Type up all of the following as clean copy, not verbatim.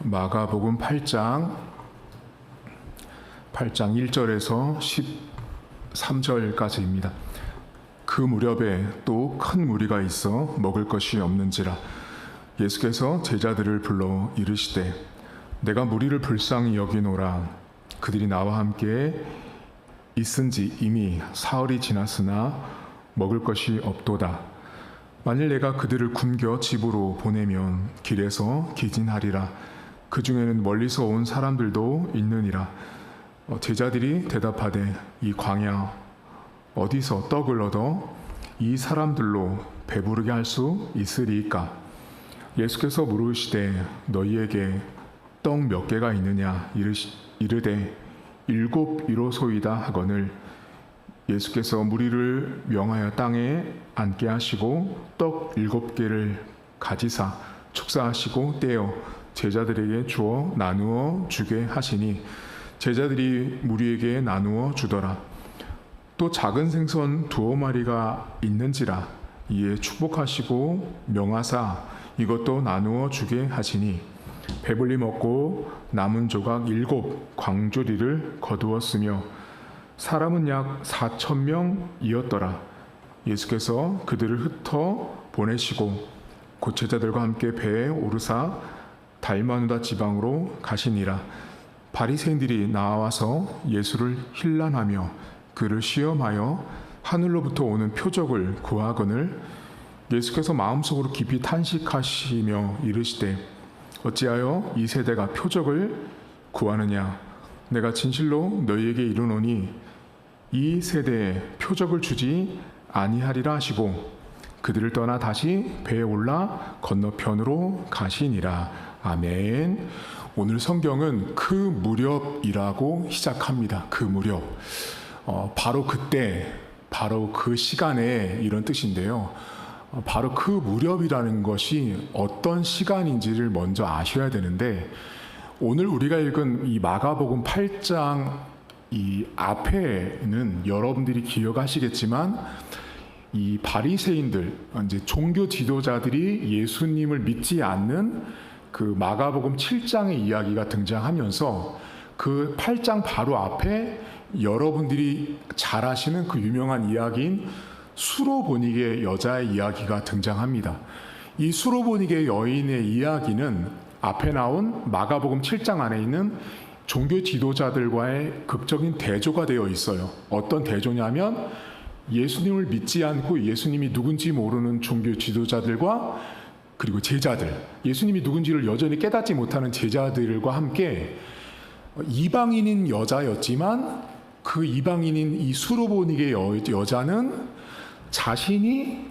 마가복음 8장 1절에서 13절까지입니다. 그 무렵에 또 큰 무리가 있어 먹을 것이 없는지라 예수께서 제자들을 불러 이르시되 내가 무리를 불쌍히 여기노라. 그들이 나와 함께 있은지 이미 사흘이 지났으나 먹을 것이 없도다. 만일 내가 그들을 굶겨 집으로 보내면 길에서 기진하리라. 그 중에는 멀리서 온 사람들도 있느니라. 제자들이 대답하되 이 광야 어디서 떡을 얻어 이 사람들로 배부르게 할 수 있으리이까? 예수께서 물으시되 너희에게 떡 몇 개가 있느냐? 이르되 7이로소이다 하거늘 예수께서 무리를 명하여 땅에 앉게 하시고 떡 7개를 가지사 축사하시고 떼어 제자들에게 주어 나누어 주게 하시니 제자들이 무리에게 나누어 주더라. 또 작은 생선 2마리가 있는지라 이에 축복하시고 명하사 이것도 나누어 주게 하시니 배불리 먹고 남은 조각 7 광주리를 거두었으며 사람은 약 4,000명이었더라. 예수께서 그들을 흩어 보내시고 곧 제자들과 함께 배에 오르사 달마누다 지방으로 가시니라. 바리새인들이 나와서 예수를 힐난하며 그를 시험하여 하늘로부터 오는 표적을 구하거늘 예수께서 마음속으로 깊이 탄식하시며 이르시되 어찌하여 이 세대가 표적을 구하느냐? 내가 진실로 너희에게 이르노니 이 세대에 표적을 주지 아니하리라 하시고 그들을 떠나 다시 배에 올라 건너편으로 가시니라. 아멘. 오늘 성경은 그 무렵이라고 시작합니다. 그 무렵. 바로 그때, 바로 그 시간에 이런 뜻인데요. 바로 그 무렵이라는 것이 어떤 시간인지를 먼저 아셔야 되는데 오늘 우리가 읽은 이 마가복음 8장 이 앞에는 여러분들이 기억하시겠지만 이 바리새인들, 이제 종교 지도자들이 예수님을 믿지 않는 그 마가복음 7장의 이야기가 등장하면서 그 8장 바로 앞에 여러분들이 잘 아시는 그 유명한 이야기인 수로보니게 여자의 이야기가 등장합니다. 이 수로보니게 여인의 이야기는 앞에 나온 마가복음 7장 안에 있는 종교 지도자들과의 극적인 대조가 되어 있어요. 어떤 대조냐면 예수님을 믿지 않고 예수님이 누군지 모르는 종교 지도자들과 그리고 제자들, 예수님이 누군지를 여전히 깨닫지 못하는 제자들과 함께 이방인인 여자였지만 그 이방인인 이 수로보니게 여자는 자신이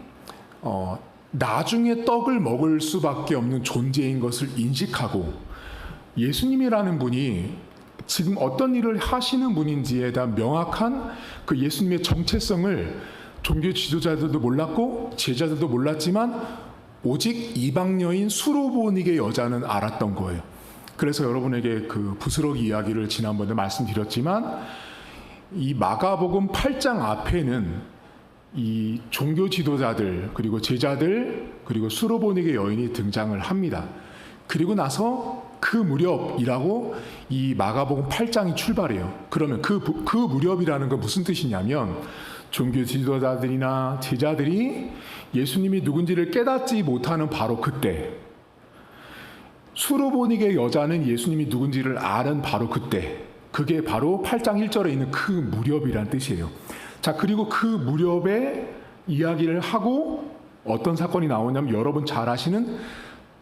나중에 떡을 먹을 수밖에 없는 존재인 것을 인식하고 예수님이라는 분이 지금 어떤 일을 하시는 분인지에 대한 명확한 그 예수님의 정체성을 종교 지도자들도 몰랐고 제자들도 몰랐지만 오직 이방 여인 수로보니게 여자는 알았던 거예요. 그래서 여러분에게 그 부스러기 이야기를 지난번에 말씀드렸지만 이 마가복음 8장 앞에는 이 종교 지도자들 그리고 제자들 그리고 수로보니게 여인이 등장을 합니다. 그리고 나서 그 무렵이라고 이 마가복음 8장이 출발해요. 그러면 그 무렵이라는 건 무슨 뜻이냐면 종교 지도자들이나 제자들이 예수님이 누군지를 깨닫지 못하는 바로 그때, 수로보니게 여자는 예수님이 누군지를 아는 바로 그때, 그게 바로 8장 1절에 있는 그 무렵이란 뜻이에요. 자, 그리고 그 무렵에 이야기를 하고 어떤 사건이 나오냐면 여러분 잘 아시는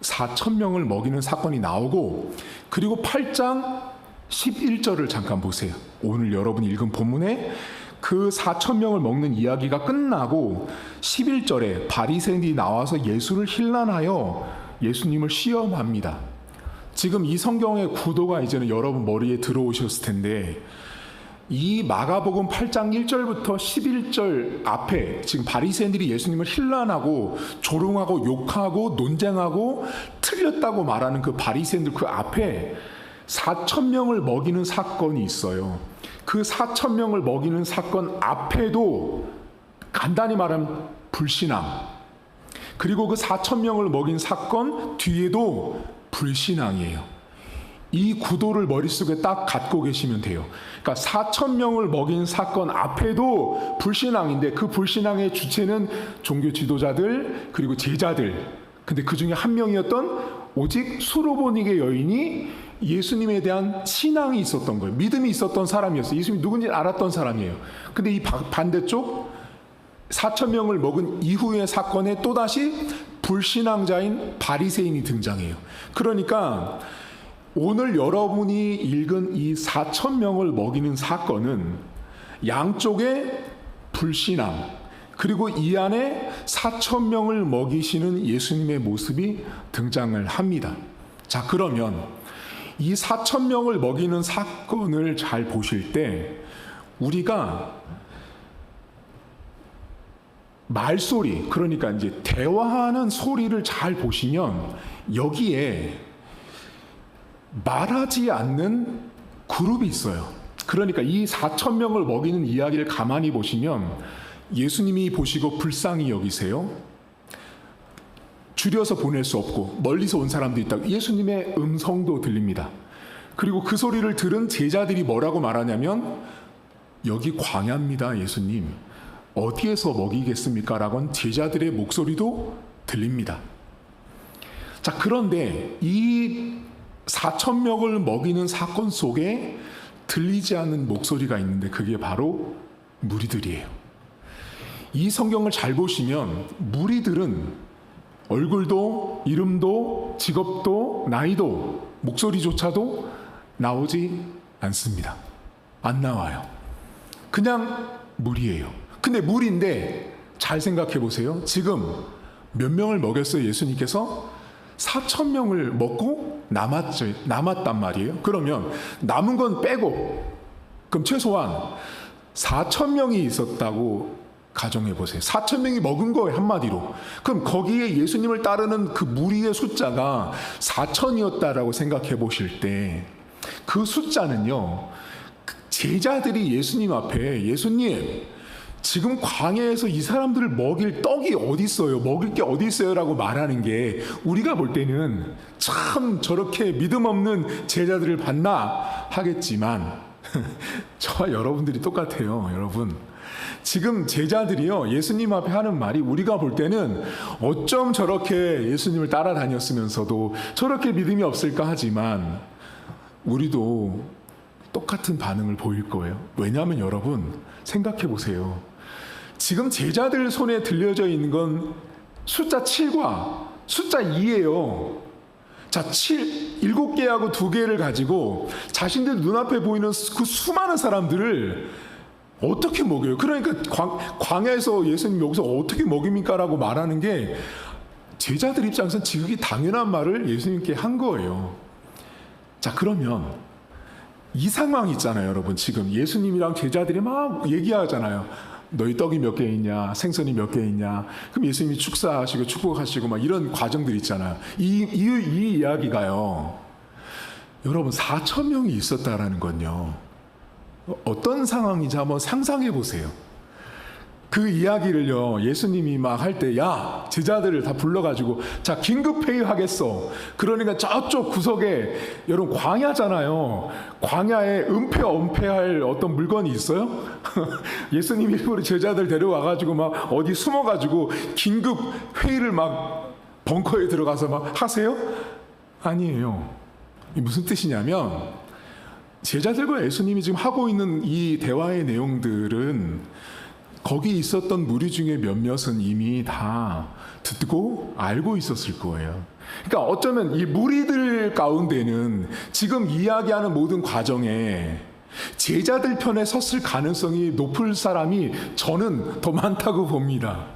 4,000명을 먹이는 사건이 나오고 그리고 8장 11절을 잠깐 보세요. 오늘 여러분이 읽은 본문에 그 4,000명을 먹는 이야기가 끝나고 11절에 바리새인들이 나와서 예수를 힐난하여 예수님을 시험합니다. 지금 이 성경의 구도가 이제는 여러분 머리에 들어오셨을 텐데 이 마가복음 8장 1절부터 11절 앞에 지금 바리새인들이 예수님을 힐난하고 조롱하고 욕하고 논쟁하고 틀렸다고 말하는 그 바리새인들 그 앞에 4,000명을 먹이는 사건이 있어요. 그 4,000명을 먹이는 사건 앞에도 간단히 말하면 불신앙, 그리고 그 4,000명을 먹인 사건 뒤에도 불신앙이에요. 이 구도를 머릿속에 딱 갖고 계시면 돼요. 그러니까 4,000명을 먹인 사건 앞에도 불신앙인데 그 불신앙의 주체는 종교 지도자들 그리고 제자들. 근데 그 중에 한 명이었던 오직 수로보니게 여인이 예수님에 대한 신앙이 있었던 거예요. 믿음이 있었던 사람이었어요. 예수님이 누군지 알았던 사람이에요. 근데 이 반대쪽 4,000명을 먹은 이후의 사건에 또다시 불신앙자인 바리새인이 등장해요. 그러니까 오늘 여러분이 읽은 이 4,000명을 먹이는 사건은 양쪽의 불신앙 그리고 이 안에 4,000명을 먹이시는 예수님의 모습이 등장을 합니다. 자, 그러면 이 4,000명을 먹이는 사건을 잘 보실 때 우리가 말소리, 그러니까 이제 대화하는 소리를 잘 보시면 여기에 말하지 않는 그룹이 있어요. 그러니까 이 4,000명을 먹이는 이야기를 가만히 보시면 예수님이 보시고 불쌍히 여기세요. 줄여서 보낼 수 없고 멀리서 온 사람도 있다. 예수님의 음성도 들립니다. 그리고 그 소리를 들은 제자들이 뭐라고 말하냐면 여기 광야입니다, 예수님. 어디에서 먹이겠습니까? 라고 제자들의 목소리도 들립니다. 자, 그런데 이 4,000명을 먹이는 사건 속에 들리지 않는 목소리가 있는데 그게 바로 무리들이에요. 이 성경을 잘 보시면 무리들은 얼굴도 이름도 직업도 나이도 목소리조차도 나오지 않습니다. 안 나와요. 그냥 무리예요. 근데 무리인데 잘 생각해 보세요. 지금 몇 명을 먹였어요, 예수님께서? 4,000명을 먹고 남았단 말이에요. 그러면 남은 건 빼고 그럼 최소한 4,000명이 있었다고 가정해 보세요. 4,000명이 먹은 거예요, 한마디로. 그럼 거기에 예수님을 따르는 그 무리의 숫자가 4,000이었다라고 생각해 보실 때 그 숫자는요, 제자들이 예수님 앞에 예수님 지금 광야에서 이 사람들을 먹일 떡이 어디 있어요? 먹일 게 어디 있어요? 라고 말하는 게 우리가 볼 때는 참 저렇게 믿음 없는 제자들을 봤나 하겠지만 저와 여러분들이 똑같아요, 여러분. 지금 제자들이요, 예수님 앞에 하는 말이 우리가 볼 때는 어쩜 저렇게 예수님을 따라다녔으면서도 저렇게 믿음이 없을까 하지만 우리도 똑같은 반응을 보일 거예요. 왜냐하면 여러분 생각해 보세요. 지금 제자들 손에 들려져 있는 건 숫자 7과 숫자 2예요. 자, 7개하고 2개를 가지고 자신들 눈앞에 보이는 그 수많은 사람들을 어떻게 먹여요? 그러니까 광야에서 예수님 여기서 어떻게 먹입니까? 라고 말하는 게 제자들 입장에서는 지극히 당연한 말을 예수님께 한 거예요. 자, 그러면 이 상황 있잖아요, 여러분. 지금 예수님이랑 제자들이 막 얘기하잖아요. 너희 떡이 몇 개 있냐, 생선이 몇 개 있냐. 그럼 예수님이 축사하시고 축복하시고 막 이런 과정들 있잖아요. 이 이야기가요, 여러분 4,000명이 있었다라는 건요, 어떤 상황인지 한번 상상해 보세요. 그 이야기를요, 예수님이 막 할 때, 야, 제자들을 다 불러가지고, 자, 긴급 회의하겠어. 그러니까 저쪽 구석에, 여러분, 광야잖아요. 광야에 은폐할 어떤 물건이 있어요? 예수님이 일부러 제자들 데려와가지고 막 어디 숨어가지고 긴급 회의를 막 벙커에 들어가서 막 하세요? 아니에요. 이 무슨 뜻이냐면, 제자들과 예수님이 지금 하고 있는 이 대화의 내용들은 거기 있었던 무리 중에 몇몇은 이미 다 듣고 알고 있었을 거예요. 그러니까 어쩌면 이 무리들 가운데는 지금 이야기하는 모든 과정에 제자들 편에 섰을 가능성이 높을 사람이 저는 더 많다고 봅니다.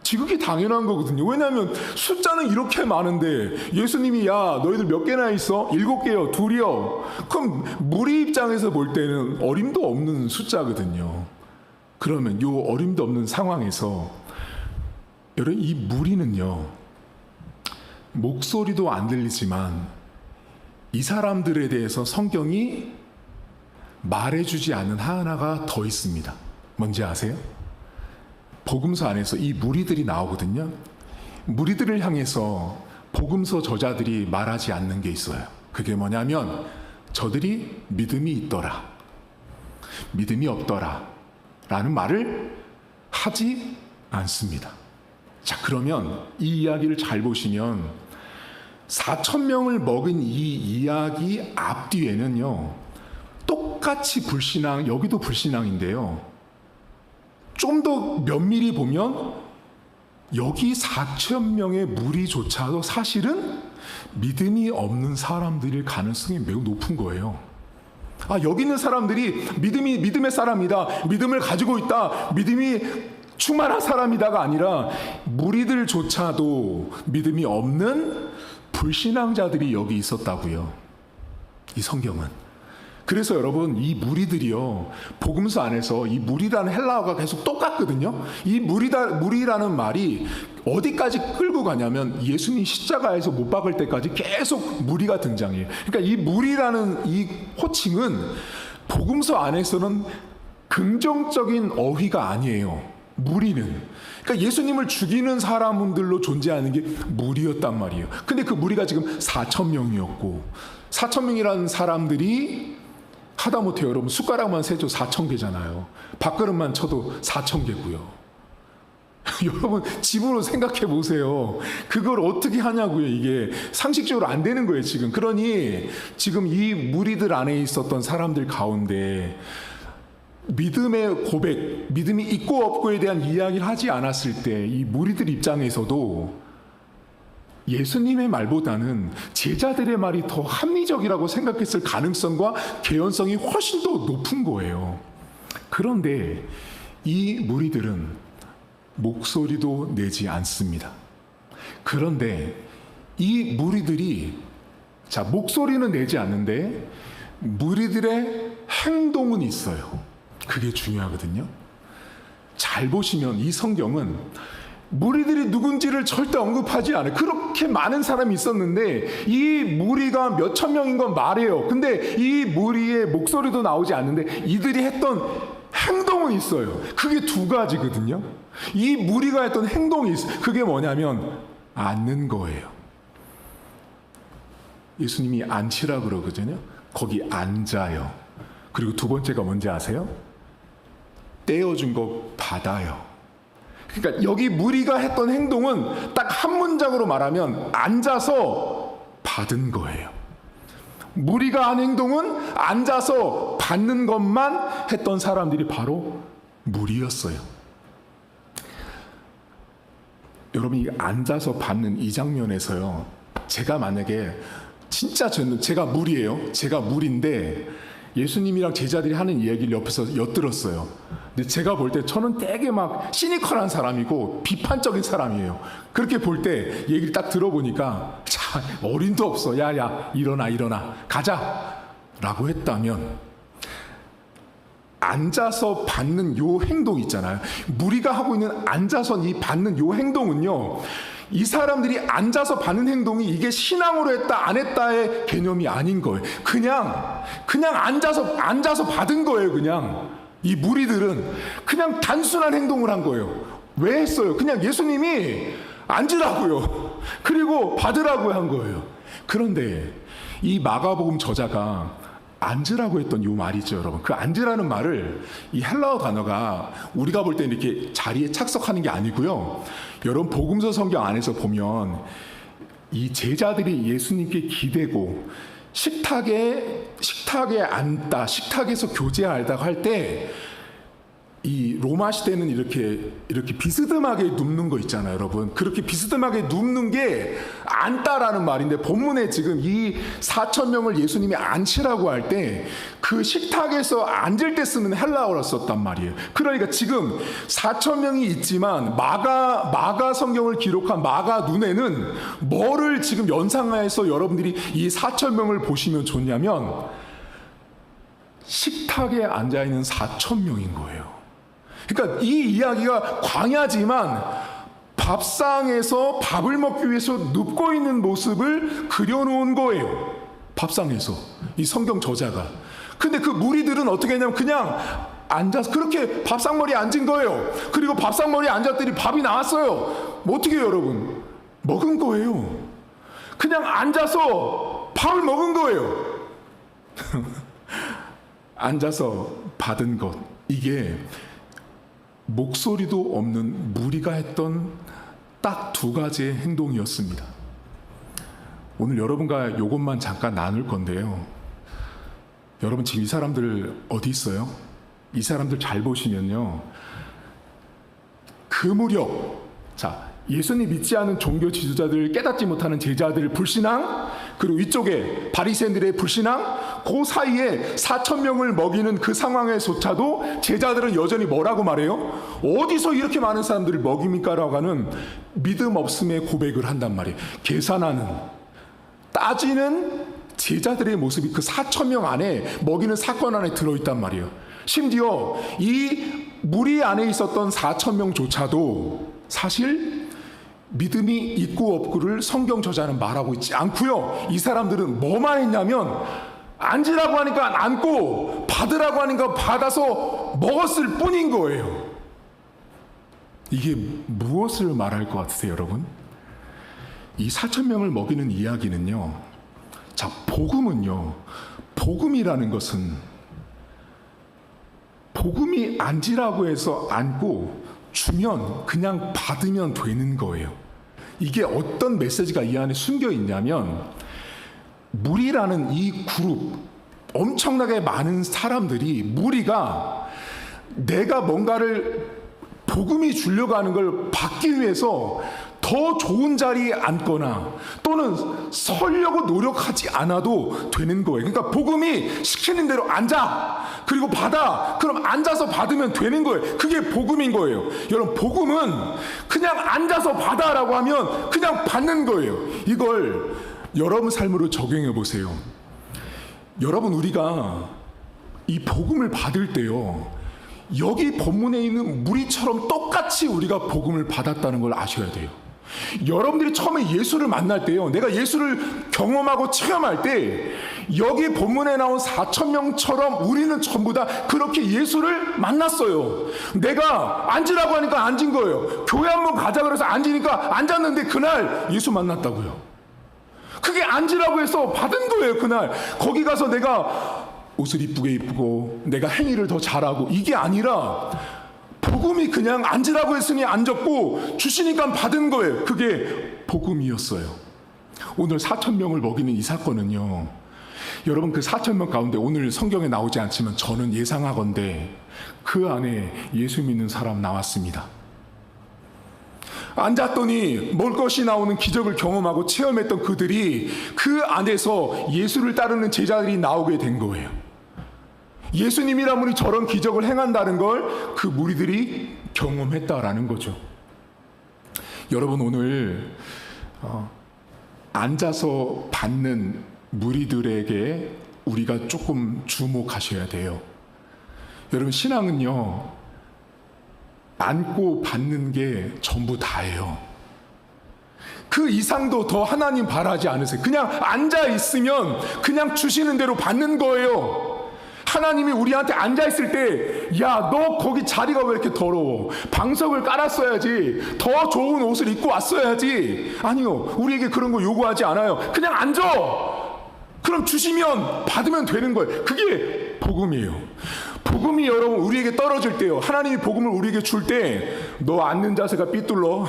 지극히 당연한 거거든요. 왜냐하면 숫자는 이렇게 많은데 예수님이 야, 너희들 몇 개나 있어? 7개요, 2이요. 그럼 무리 입장에서 볼 때는 어림도 없는 숫자거든요. 그러면 이 어림도 없는 상황에서 여러분, 이 무리는요, 목소리도 안 들리지만 이 사람들에 대해서 성경이 말해주지 않은 하나가 더 있습니다. 뭔지 아세요? 복음서 안에서 이 무리들이 나오거든요. 무리들을 향해서 복음서 저자들이 말하지 않는 게 있어요. 그게 뭐냐면 저들이 믿음이 있더라, 믿음이 없더라 라는 말을 하지 않습니다. 자, 그러면 이 이야기를 잘 보시면 4,000명을 먹은 이 이야기 앞뒤에는요, 똑같이 불신앙, 여기도 불신앙인데요, 좀 더 면밀히 보면 여기 4,000명의 무리조차도 사실은 믿음이 없는 사람들일 가능성이 매우 높은 거예요. 여기 있는 사람들이 믿음의 사람이다, 믿음을 가지고 있다, 믿음이 충만한 사람이다가 아니라 무리들조차도 믿음이 없는 불신앙자들이 여기 있었다고요, 이 성경은. 그래서 여러분, 이 무리들이요, 복음서 안에서 이 무리라는 헬라어가 계속 똑같거든요. 이 무리라는 말이 어디까지 끌고 가냐면 예수님 십자가에서 못 박을 때까지 계속 무리가 등장해요. 그러니까 이 무리라는 이 호칭은 복음서 안에서는 긍정적인 어휘가 아니에요. 무리는, 그러니까 예수님을 죽이는 사람들로 존재하는 게 무리였단 말이에요. 근데 그 무리가 지금 4,000명이었고, 4,000명이라는 사람들이 하다못해 여러분 숟가락만 세도 4,000개잖아요. 밥그릇만 쳐도 4,000개고요. 여러분 집으로 생각해 보세요. 그걸 어떻게 하냐고요. 이게 상식적으로 안 되는 거예요 지금. 그러니 지금 이 무리들 안에 있었던 사람들 가운데 믿음의 고백, 믿음이 있고 없고에 대한 이야기를 하지 않았을 때 이 무리들 입장에서도 예수님의 말보다는 제자들의 말이 더 합리적이라고 생각했을 가능성과 개연성이 훨씬 더 높은 거예요. 그런데 이 무리들은 목소리도 내지 않습니다. 그런데 이 무리들이, 자, 목소리는 내지 않는데 무리들의 행동은 있어요. 그게 중요하거든요. 잘 보시면 이 성경은 무리들이 누군지를 절대 언급하지 않아요. 그렇게 많은 사람이 있었는데 이 무리가 몇천 명인 건 말해요. 근데 이 무리의 목소리도 나오지 않는데 이들이 했던 행동은 있어요. 그게 두 가지거든요. 이 무리가 했던 행동이 있어요. 그게 뭐냐면 앉는 거예요. 예수님이 앉히라 그러거든요. 거기 앉아요. 그리고 두 번째가 뭔지 아세요? 떼어준 거 받아요. 그러니까 여기 무리가 했던 행동은 딱 한 문장으로 말하면 앉아서 받은 거예요. 무리가 한 행동은 앉아서 받는 것만 했던 사람들이 바로 무리였어요. 여러분, 이 앉아서 받는 이 장면에서요, 제가 만약에 진짜 제가 무리예요. 제가 무리인데 예수님이랑 제자들이 하는 이야기를 옆에서 엿들었어요. 근데 제가 볼 때 저는 되게 막 시니컬한 사람이고 비판적인 사람이에요. 그렇게 볼 때 얘기를 딱 들어보니까 자, 어림도 없어. 야야, 일어나 가자 라고 했다면, 앉아서 받는 요 행동 있잖아요. 무리가 하고 있는 앉아서 이 받는 요 행동은요, 이 사람들이 앉아서 받는 행동이 이게 신앙으로 했다 안 했다의 개념이 아닌 거예요. 그냥 앉아서 받은 거예요. 그냥 이 무리들은 그냥 단순한 행동을 한 거예요. 왜 했어요? 그냥 예수님이 앉으라고요. 그리고 받으라고 한 거예요. 그런데 이 마가복음 저자가 앉으라고 했던 이 말이죠, 여러분. 그 앉으라는 말을, 이 헬라어 단어가 우리가 볼 때 이렇게 자리에 착석하는 게 아니고요. 여러분 복음서 성경 안에서 보면 이 제자들이 예수님께 기대고 식탁에 앉다, 식탁에서 교제하다가 할 때 이 로마 시대는 이렇게 비스듬하게 눕는 거 있잖아요, 여러분. 그렇게 비스듬하게 눕는 게 앉다라는 말인데, 본문에 지금 이 4,000명을 예수님이 앉히라고 할 때 그 식탁에서 앉을 때 쓰는 헬라어를 썼단 말이에요. 그러니까 지금 4,000명이 있지만 마가 성경을 기록한 마가 눈에는 뭐를 지금 연상해서 여러분들이 이 4,000명을 보시면 좋냐면 식탁에 앉아 있는 4,000명인 거예요. 그러니까 이 이야기가 광야지만 밥상에서 밥을 먹기 위해서 눕고 있는 모습을 그려놓은 거예요. 밥상에서 이 성경 저자가. 근데 그 무리들은 어떻게 했냐면 그냥 앉아서 그렇게 밥상머리에 앉은 거예요. 그리고 밥상머리에 앉았더니 밥이 나왔어요. 뭐 어떻게 해요, 여러분? 먹은 거예요. 그냥 앉아서 밥을 먹은 거예요. 앉아서 받은 것, 이게 목소리도 없는 무리가 했던 딱 두 가지의 행동이었습니다. 오늘 여러분과 이것만 잠깐 나눌 건데요. 여러분 지금 이 사람들 어디 있어요? 이 사람들 잘 보시면요. 그 무렵, 예수님 믿지 않은 종교 지도자들, 깨닫지 못하는 제자들의 불신앙, 그리고 이쪽에 바리새인들의 불신앙, 그 사이에 4,000명을 먹이는 그 상황에조차도 제자들은 여전히 뭐라고 말해요? 어디서 이렇게 많은 사람들을 먹입니까? 라고 하는 믿음 없음의 고백을 한단 말이에요. 계산하는, 따지는 제자들의 모습이 그 4,000명 안에 먹이는 사건 안에 들어있단 말이에요. 심지어 이 무리 안에 있었던 4,000명조차도 사실 믿음이 있고 없고를 성경 저자는 말하고 있지 않고요. 이 사람들은 뭐만 했냐면 앉으라고 하니까 앉고 받으라고 하니까 받아서 먹었을 뿐인 거예요. 이게 무엇을 말할 것 같으세요, 여러분? 이 4,000명을 먹이는 이야기는요. 복음은요. 복음이라는 것은 복음이 앉으라고 해서 앉고 주면 그냥 받으면 되는 거예요. 이게 어떤 메시지가 이 안에 숨겨 있냐면 무리라는 이 그룹, 엄청나게 많은 사람들이, 무리가 내가 뭔가를 복음이 주려고 하는 걸 받기 위해서 더 좋은 자리에 앉거나 또는 서려고 노력하지 않아도 되는 거예요. 그러니까 복음이 시키는 대로 앉아, 그리고 받아, 그럼 앉아서 받으면 되는 거예요. 그게 복음인 거예요. 여러분, 복음은 그냥 앉아서 받아라고 하면 그냥 받는 거예요. 이걸 여러분 삶으로 적용해 보세요. 여러분, 우리가 이 복음을 받을 때요, 여기 본문에 있는 무리처럼 똑같이 우리가 복음을 받았다는 걸 아셔야 돼요. 여러분들이 처음에 예수를 만날 때요, 내가 예수를 경험하고 체험할 때 여기 본문에 나온 4,000명처럼 우리는 전부 다 그렇게 예수를 만났어요. 내가 앉으라고 하니까 앉은 거예요. 교회 한번 가자 그래서 앉으니까 앉았는데 그날 예수 만났다고요. 그게 앉으라고 해서 받은 거예요. 그날 거기 가서 내가 옷을 이쁘게 입고 내가 행위를 더 잘하고 이게 아니라 복음이 그냥 앉으라고 했으니 앉았고 주시니까 받은 거예요. 그게 복음이었어요. 오늘 4,000명을 먹이는 이 사건은요, 여러분 그 4,000명 가운데 오늘 성경에 나오지 않지만 저는 예상하건대 그 안에 예수 믿는 사람 나왔습니다. 앉았더니 먹을 것이 나오는 기적을 경험하고 체험했던 그들이 그 안에서 예수를 따르는 제자들이 나오게 된 거예요. 예수님이란 분이 저런 기적을 행한다는 걸 그 무리들이 경험했다라는 거죠. 여러분, 오늘 앉아서 받는 무리들에게 우리가 조금 주목하셔야 돼요. 여러분, 신앙은요, 앉고 받는 게 전부 다예요. 그 이상도 더 하나님 바라지 않으세요. 그냥 앉아 있으면 그냥 주시는 대로 받는 거예요. 하나님이 우리한테 앉아 있을 때, 야, 너 거기 자리가 왜 이렇게 더러워? 방석을 깔았어야지. 더 좋은 옷을 입고 왔어야지. 아니요, 우리에게 그런 거 요구하지 않아요. 그냥 앉아. 그럼 주시면 받으면 되는 거예요. 그게 복음이에요. 복음이 여러분 우리에게 떨어질 때요, 하나님이 복음을 우리에게 줄 때, 너 앉는 자세가 삐뚤러,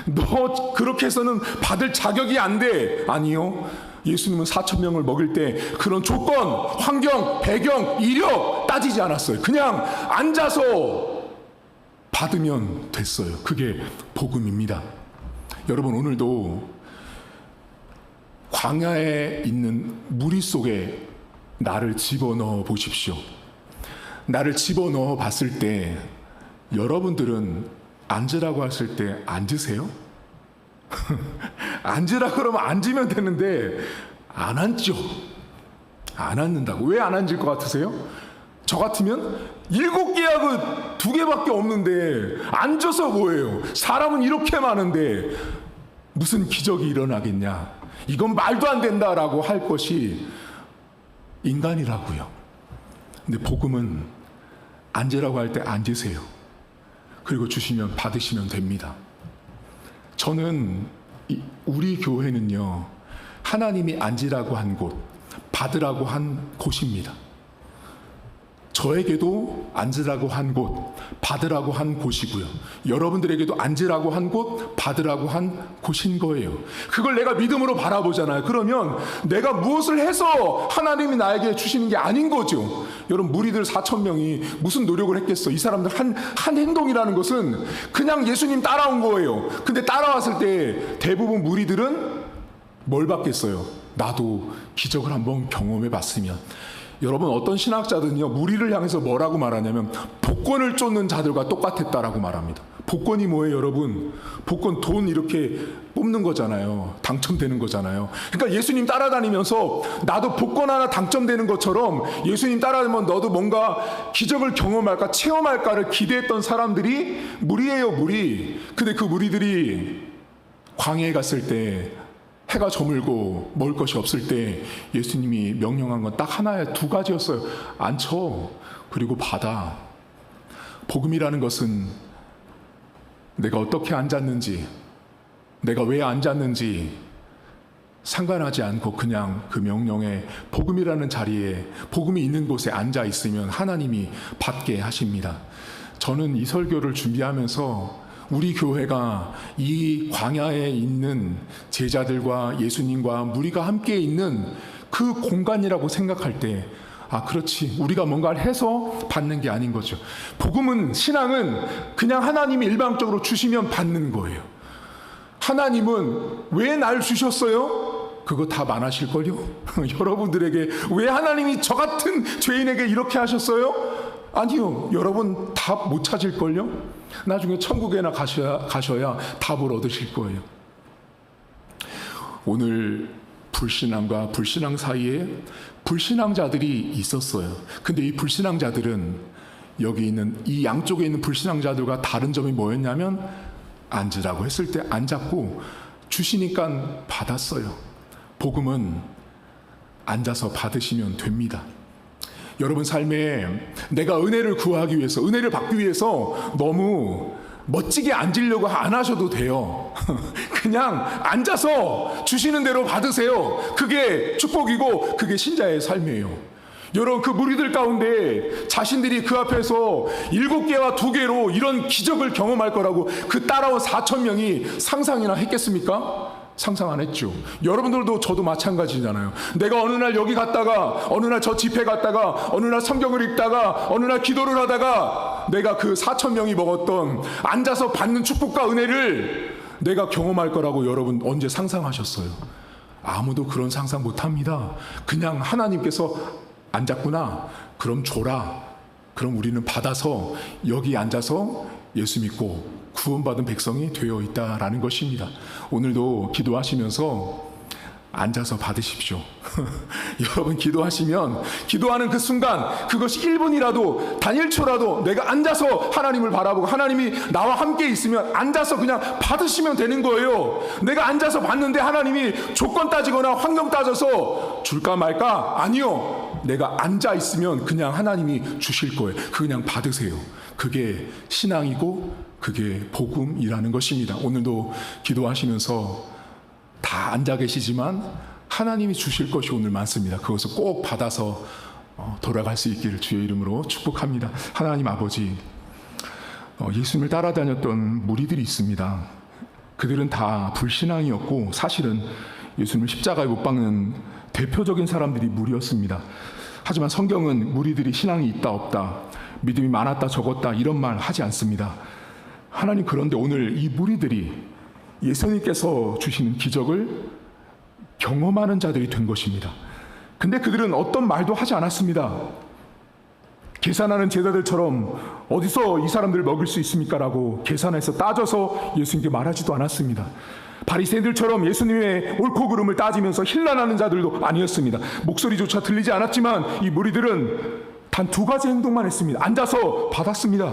너 그렇게 해서는 받을 자격이 안 돼. 아니요, 예수님은 4,000명을 먹일 때 그런 조건, 환경, 배경, 이력 따지지 않았어요. 그냥 앉아서 받으면 됐어요. 그게 복음입니다. 여러분, 오늘도 광야에 있는 무리 속에 나를 집어넣어 보십시오. 나를 집어넣어 봤을 때 여러분들은 앉으라고 했을 때 앉으세요? 앉으라 그러면 앉으면 되는데 안 앉죠. 안 앉는다고. 왜 안 앉을 것 같으세요? 저 같으면 7개하고 2개밖에 없는데 앉아서 뭐예요? 사람은 이렇게 많은데 무슨 기적이 일어나겠냐? 이건 말도 안 된다라고 할 것이 인간이라고요. 근데 복음은 앉으라고 할 때 앉으세요. 그리고 주시면 받으시면 됩니다. 저는 우리 교회는요, 하나님이 앉으라고 한 곳, 받으라고 한 곳입니다. 저에게도 앉으라고 한 곳, 받으라고 한 곳이고요. 여러분들에게도 앉으라고 한 곳, 받으라고 한 곳인 거예요. 그걸 내가 믿음으로 바라보잖아요. 그러면 내가 무엇을 해서 하나님이 나에게 주시는 게 아닌 거죠. 여러분, 무리들 4,000명이 무슨 노력을 했겠어? 이 사람들 한 행동이라는 것은 그냥 예수님 따라온 거예요. 근데 따라왔을 때 대부분 무리들은 뭘 받겠어요? 나도 기적을 한번 경험해 봤으면. 여러분, 어떤 신학자들은요, 무리를 향해서 뭐라고 말하냐면 복권을 쫓는 자들과 똑같았다라고 말합니다. 복권이 뭐예요, 여러분? 복권, 돈 이렇게 뽑는 거잖아요. 당첨되는 거잖아요. 그러니까 예수님 따라다니면서 나도 복권 하나 당첨되는 것처럼 예수님 따라다니면 너도 뭔가 기적을 경험할까, 체험할까를 기대했던 사람들이 무리예요, 무리. 근데 그 무리들이 광야에 갔을 때, 해가 저물고 먹을 것이 없을 때 예수님이 명령한 건 딱 하나에 두 가지였어요. 앉혀, 그리고 받아. 복음이라는 것은 내가 어떻게 앉았는지, 내가 왜 앉았는지 상관하지 않고 그냥 그 명령에 복음이라는 자리에, 복음이 있는 곳에 앉아 있으면 하나님이 받게 하십니다. 저는 이 설교를 준비하면서 우리 교회가 이 광야에 있는 제자들과 예수님과 무리가 함께 있는 그 공간이라고 생각할 때, 아, 그렇지, 우리가 뭔가를 해서 받는 게 아닌 거죠. 복음은, 신앙은 그냥 하나님이 일방적으로 주시면 받는 거예요. 하나님은 왜 날 주셨어요? 그거 답 안 하실걸요? 여러분들에게 왜 하나님이 저 같은 죄인에게 이렇게 하셨어요? 아니요, 여러분 답 못 찾을걸요? 나중에 천국에나 가셔야 답을 얻으실 거예요. 오늘 불신앙과 불신앙 사이에 불신앙자들이 있었어요. 근데 이 불신앙자들은 여기 있는 이 양쪽에 있는 불신앙자들과 다른 점이 뭐였냐면, 앉으라고 했을 때 앉았고 주시니까 받았어요. 복음은 앉아서 받으시면 됩니다. 여러분 삶에 내가 은혜를 구하기 위해서, 은혜를 받기 위해서 너무 멋지게 앉으려고 안 하셔도 돼요. 그냥 앉아서 주시는 대로 받으세요. 그게 축복이고 그게 신자의 삶이에요. 여러분, 그 무리들 가운데 자신들이 그 앞에서 7개와 2개로 이런 기적을 경험할 거라고 그 따라온 4,000명이 상상이나 했겠습니까? 상상 안 했죠. 여러분들도 저도 마찬가지잖아요. 내가 어느 날 여기 갔다가, 어느 날 저 집회 갔다가, 어느 날 성경을 읽다가, 어느 날 기도를 하다가 내가 그 4,000명이 먹었던 앉아서 받는 축복과 은혜를 내가 경험할 거라고 여러분 언제 상상하셨어요? 아무도 그런 상상 못 합니다. 그냥 하나님께서 앉았구나, 그럼 줘라, 그럼 우리는 받아서 여기 앉아서 예수 믿고 구원받은 백성이 되어 있다라는 것입니다. 오늘도 기도하시면서 앉아서 받으십시오. 여러분, 기도하시면 기도하는 그 순간, 그것이 1분이라도 단 1초라도 내가 앉아서 하나님을 바라보고 하나님이 나와 함께 있으면 앉아서 그냥 받으시면 되는 거예요. 내가 앉아서 받는데 하나님이 조건 따지거나 환경 따져서 줄까 말까? 아니요. 내가 앉아 있으면 그냥 하나님이 주실 거예요. 그냥 받으세요. 그게 신앙이고 그게 복음이라는 것입니다. 오늘도 기도하시면서 다 앉아 계시지만 하나님이 주실 것이 오늘 많습니다. 그것을 꼭 받아서 돌아갈 수 있기를 주의 이름으로 축복합니다. 하나님 아버지, 예수님을 따라다녔던 무리들이 있습니다. 그들은 다 불신앙이었고 사실은 예수님을 십자가에 못 박는 대표적인 사람들이 무리였습니다. 하지만 성경은 무리들이 신앙이 있다 없다, 믿음이 많았다 적었다 이런 말 하지 않습니다. 하나님, 그런데 오늘 이 무리들이 예수님께서 주시는 기적을 경험하는 자들이 된 것입니다. 근데 그들은 어떤 말도 하지 않았습니다. 계산하는 제자들처럼 어디서 이 사람들을 먹일 수 있습니까? 라고 계산해서 따져서 예수님께 말하지도 않았습니다. 바리새인들처럼 예수님의 옳고 그름을 따지면서 힐난하는 자들도 아니었습니다. 목소리조차 들리지 않았지만 이 무리들은 단 2가지 행동만 했습니다. 앉아서 받았습니다.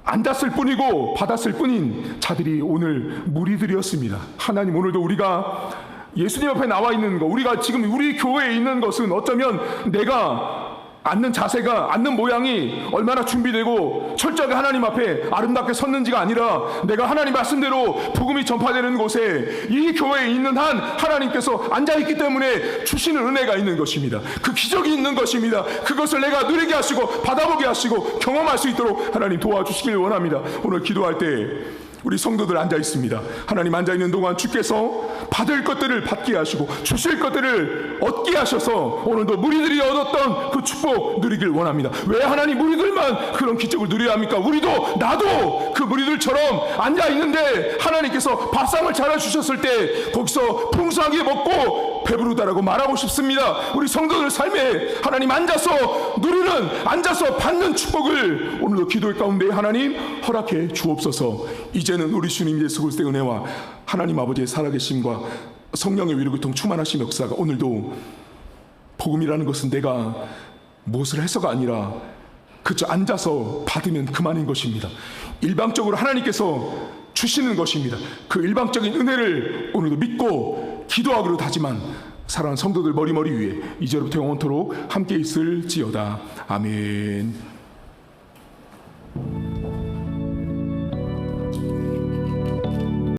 앉았을 뿐이고 받았을 뿐인 자들이 오늘 무리들이었습니다. 하나님, 오늘도 우리가 예수님 앞에 나와 있는 것, 우리가 지금 우리 교회에 있는 것은 어쩌면 내가 앉는 자세가, 앉는 모양이 얼마나 준비되고 철저하게 하나님 앞에 아름답게 섰는지가 아니라 내가 하나님 말씀대로 복음이 전파되는 곳에 이 교회에 있는 한 하나님께서 앉아있기 때문에 주시는 은혜가 있는 것입니다. 그 기적이 있는 것입니다. 그것을 내가 누리게 하시고 받아보게 하시고 경험할 수 있도록 하나님 도와주시길 원합니다. 오늘 기도할 때 우리 성도들 앉아 있습니다. 하나님 앉아 있는 동안 주께서 받을 것들을 받게 하시고 주실 것들을 얻게 하셔서 오늘도 무리들이 얻었던 그 축복 누리길 원합니다. 왜 하나님 무리들만 그런 기적을 누려야 합니까? 우리도 나도 그 무리들처럼 앉아 있는데 하나님께서 밥상을 차려주셨을 때 거기서 풍성하게 먹고 배부르다라고 말하고 싶습니다. 우리 성도들 삶에 하나님 앉아서 누리는, 앉아서 받는 축복을 오늘도 기도의 가운데 하나님 허락해 주옵소서. 이제는 우리 주님 예수 그리스도의 은혜와 하나님 아버지의 살아계심과 성령의 위로교통 충만하신 역사가 오늘도 복음이라는 것은 내가 무엇을 해서가 아니라 그저 앉아서 받으면 그만인 것입니다. 일방적으로 하나님께서 주시는 것입니다. 그 일방적인 은혜를 오늘도 믿고 기도하기로 다짐한 사랑하는 성도들 머리머리 위에 이제로부터 영원토록 함께 있을지어다. 아멘.